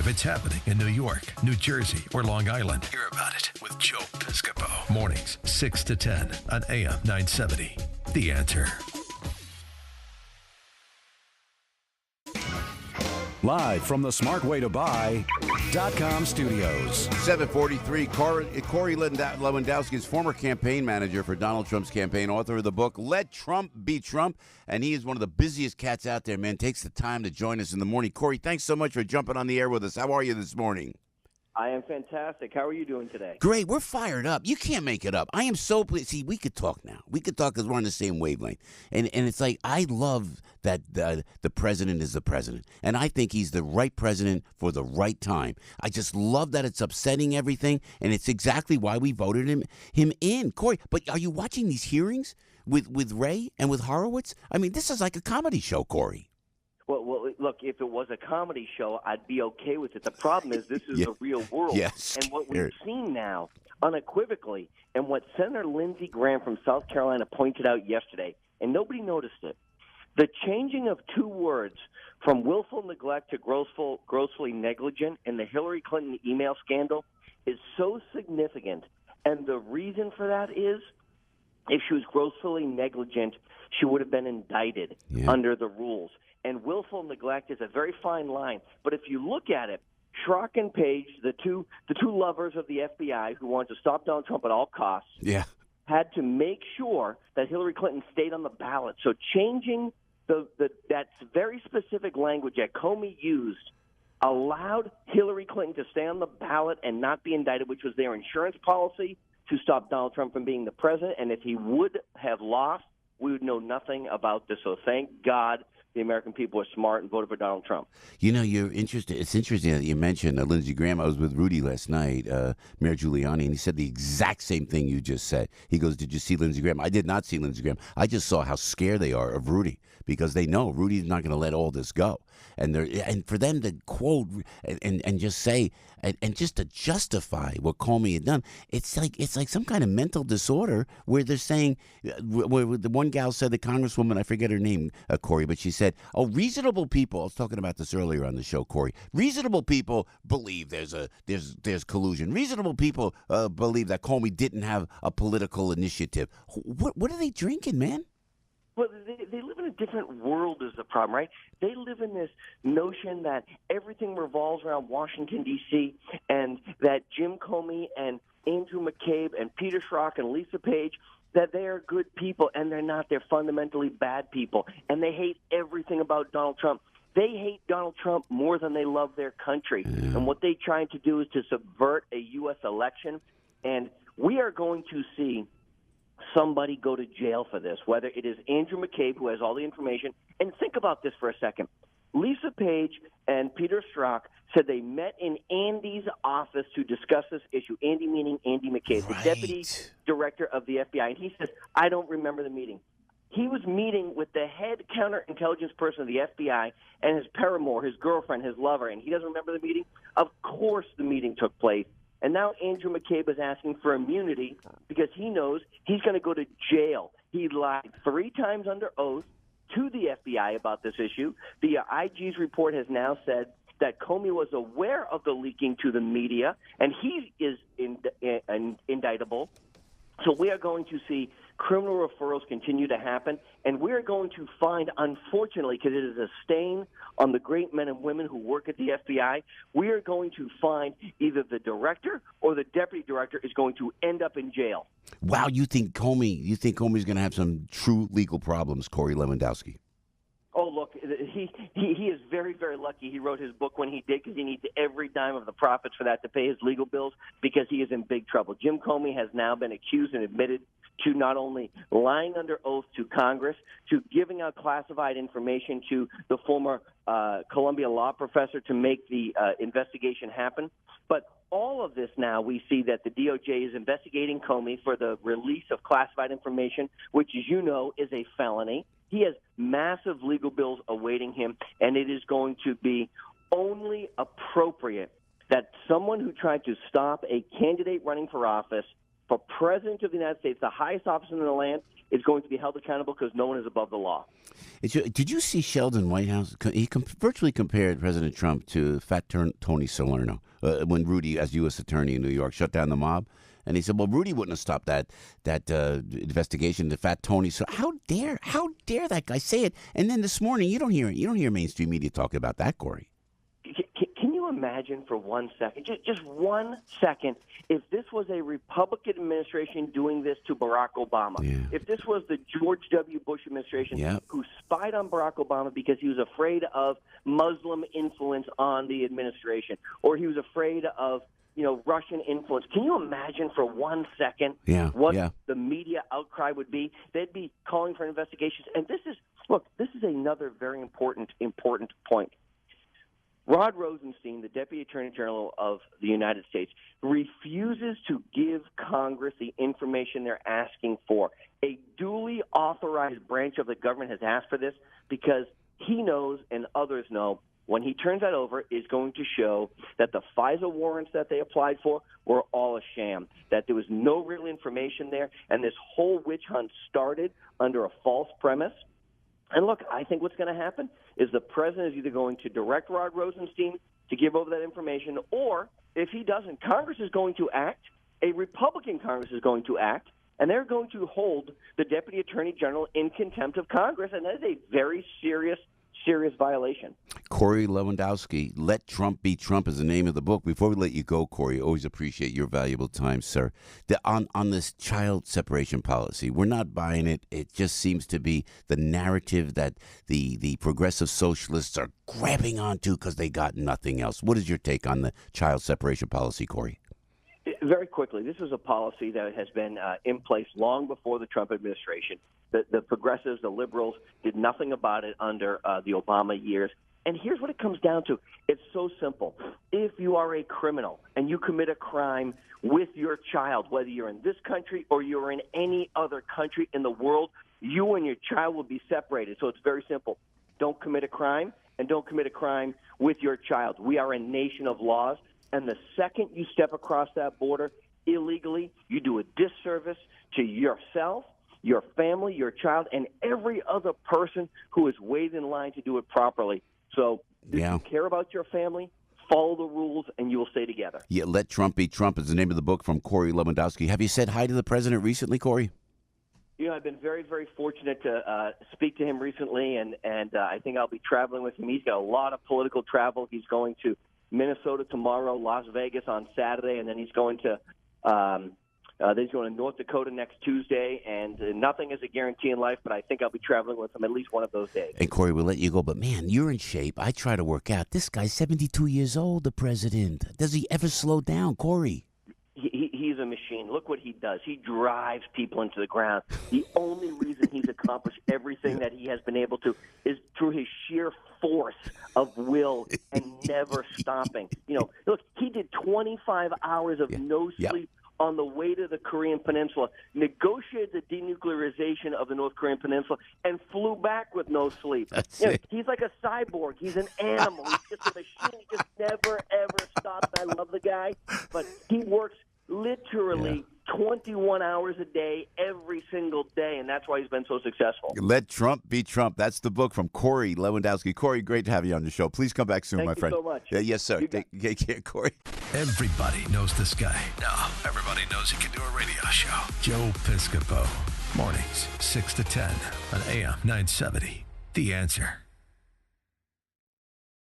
If it's happening in New York, New Jersey, or Long Island, hear about it with Joe Piscopo. Mornings, 6 to 10 on AM 970. The Answer. Live from the smartwaytobuy.com studios. 743, Corey Lewandowski is former campaign manager for Donald Trump's campaign, author of the book, Let Trump Be Trump, and he is one of the busiest cats out there, man. Takes the time to join us in the morning. Corey, thanks so much for jumping on the air with us. How are you this morning? I am fantastic. How are you doing today? Great. We're fired up. You can't make it up. I am so pleased. See, we could talk now. We could talk because we're on the same wavelength. And it's like, I love that the president is the president. And I think he's the right president for the right time. I just love that it's upsetting everything. And it's exactly why we voted him in. Corey, but are you watching these hearings with Ray and with Horowitz? I mean, this is like a comedy show, Corey. Well, look, if it was a comedy show, I'd be okay with it. The problem is this is the real world. Yes. And what we've seen now, unequivocally, and what Senator Lindsey Graham from South Carolina pointed out yesterday, and nobody noticed it, the changing of two words from willful neglect to grossly negligent in the Hillary Clinton email scandal is so significant. And the reason for that is if she was grossly negligent, she would have been indicted under the rules. And willful neglect is a very fine line. But if you look at it, Schrock and Page, the two lovers of the FBI who want to stop Donald Trump at all costs, had to make sure that Hillary Clinton stayed on the ballot. So changing that very specific language that Comey used allowed Hillary Clinton to stay on the ballot and not be indicted, which was their insurance policy to stop Donald Trump from being the president. And if he would have lost, we would know nothing about this. So thank God the American people are smart and voted for Donald Trump. You know, you're interested. It's interesting that you mentioned Lindsey Graham. I was with Rudy last night, Mayor Giuliani, and he said the exact same thing you just said. He goes, "Did you see Lindsey Graham?" I did not see Lindsey Graham. I just saw how scared they are of Rudy because they know Rudy's not going to let all this go. And for them to quote and just say and just to justify what Comey had done, it's like some kind of mental disorder where they're saying, where the one gal said, the Congresswoman, I forget her name, Corey, but she said, "Oh, reasonable people." I was talking about this earlier on the show, Corey. Reasonable people believe there's collusion. Reasonable people believe that Comey didn't have a political initiative. What are they drinking, man? Well, they live in a different world is the problem, right? They live in this notion that everything revolves around Washington, D.C., and that Jim Comey and Andrew McCabe and Peter Schrock and Lisa Page, that they are good people, and they're not. They're fundamentally bad people, and they hate everything about Donald Trump. They hate Donald Trump more than they love their country, and what they're trying to do is to subvert a U.S. election, and we are going to see somebody go to jail for this, whether it is Andrew McCabe, who has all the information. And think about this for a second. Lisa Page and Peter Strzok said they met in Andy's office to discuss this issue. Andy meaning Andy McCabe, the deputy director of the FBI. And he says, "I don't remember the meeting." He was meeting with the head counterintelligence person of the FBI and his paramour, his girlfriend, his lover, and he doesn't remember the meeting? Of course the meeting took place. And now Andrew McCabe is asking for immunity because he knows he's going to go to jail. He lied 3 times under oath to the FBI about this issue. The IG's report has now said that Comey was aware of the leaking to the media, and he is indictable. So we are going to see criminal referrals continue to happen, and we're going to find, unfortunately, because it is a stain on the great men and women who work at the FBI, we are going to find either the director or the deputy director is going to end up in jail. Wow, you think Comey's going to have some true legal problems, Corey Lewandowski? Oh, look, he is very, very lucky he wrote his book when he did, because he needs every dime of the profits for that to pay his legal bills, because he is in big trouble. Jim Comey has now been accused and admitted to not only lying under oath to Congress, to giving out classified information to the former Columbia law professor to make the investigation happen. But all of this now, we see that the DOJ is investigating Comey for the release of classified information, which, as you know, is a felony. He has massive legal bills awaiting him, and it is going to be only appropriate that someone who tried to stop a candidate running for office for President of the United States, the highest office in the land, is going to be held accountable because no one is above the law. Did you see Sheldon Whitehouse? He virtually compared President Trump to Fat Tony Salerno when Rudy, as U.S. Attorney in New York, shut down the mob. And he said, well, Rudy wouldn't have stopped that investigation to Fat Tony. So how dare that guy say it? And then this morning, you don't hear mainstream media talking about that, Corey. Can you imagine for 1 second, just 1 second, if this was a Republican administration doing this to Barack Obama, if this was the George W. Bush administration who spied on Barack Obama because he was afraid of Muslim influence on the administration, or he was afraid of Russian influence. Can you imagine for 1 second what the media outcry would be? They'd be calling for investigations. And this is another very important point. Rod Rosenstein, the Deputy Attorney General of the United States, refuses to give Congress the information they're asking for. A duly authorized branch of the government has asked for this because he knows and others know when he turns that over is going to show that the FISA warrants that they applied for were all a sham, that there was no real information there, and this whole witch hunt started under a false premise. And look, I think what's going to happen is the president is either going to direct Rod Rosenstein to give over that information, or if he doesn't, Congress is going to act, a Republican Congress is going to act, and they're going to hold the Deputy Attorney General in contempt of Congress, and that is a very serious violation. Corey Lewandowski, Let Trump Be Trump is the name of the book. Before we let you go, Corey, always appreciate your valuable time, sir. On this child separation policy, we're not buying it. It just seems to be the narrative that the progressive socialists are grabbing onto because they got nothing else. What is your take on the child separation policy, Corey? Very quickly, this is a policy that has been in place long before the Trump administration. The progressives, the liberals, did nothing about it under the Obama years. And here's what it comes down to. It's so simple. If you are a criminal and you commit a crime with your child, whether you're in this country or you're in any other country in the world, you and your child will be separated. So it's very simple. Don't commit a crime, and don't commit a crime with your child. We are a nation of laws. And the second you step across that border illegally, you do a disservice to yourself, your family, your child, and every other person who is waiting in line to do it properly. So if you care about your family, follow the rules, and you will stay together. Yeah, Let Trump Be Trump is the name of the book from Corey Lewandowski. Have you said hi to the president recently, Corey? I've been very, very fortunate to speak to him recently, and I think I'll be traveling with him. He's got a lot of political travel. He's going to Minnesota tomorrow, Las Vegas on Saturday, and then he's going to North Dakota next Tuesday. And nothing is a guarantee in life, but I think I'll be traveling with him at least one of those days. And Corey, we'll let you go, but man, you're in shape. I try to work out. This guy's 72 years old, the president. Does he ever slow down, Corey? He's a machine. Look what he does. He drives people into the ground. The only reason he's accomplished everything that he has been able to is through his sheer force of will and never stopping. Look, he did 25 hours of no sleep on the way to the Korean Peninsula, negotiated the denuclearization of the North Korean Peninsula, and flew back with no sleep. He's like a cyborg. He's an animal. He's just a machine. He just never, ever stops. I love the guy, but he works literally 21 hours a day, every single day, and that's why he's been so successful. Let Trump Be Trump. That's the book from Corey Lewandowski. Corey, great to have you on the show. Please come back soon, my friend. Thank you so much. Yes, sir. Take care, Corey. Everybody knows this guy. Now, everybody knows he can do a radio show. Joe Piscopo. Mornings, 6 to 10 on AM 970. The Answer.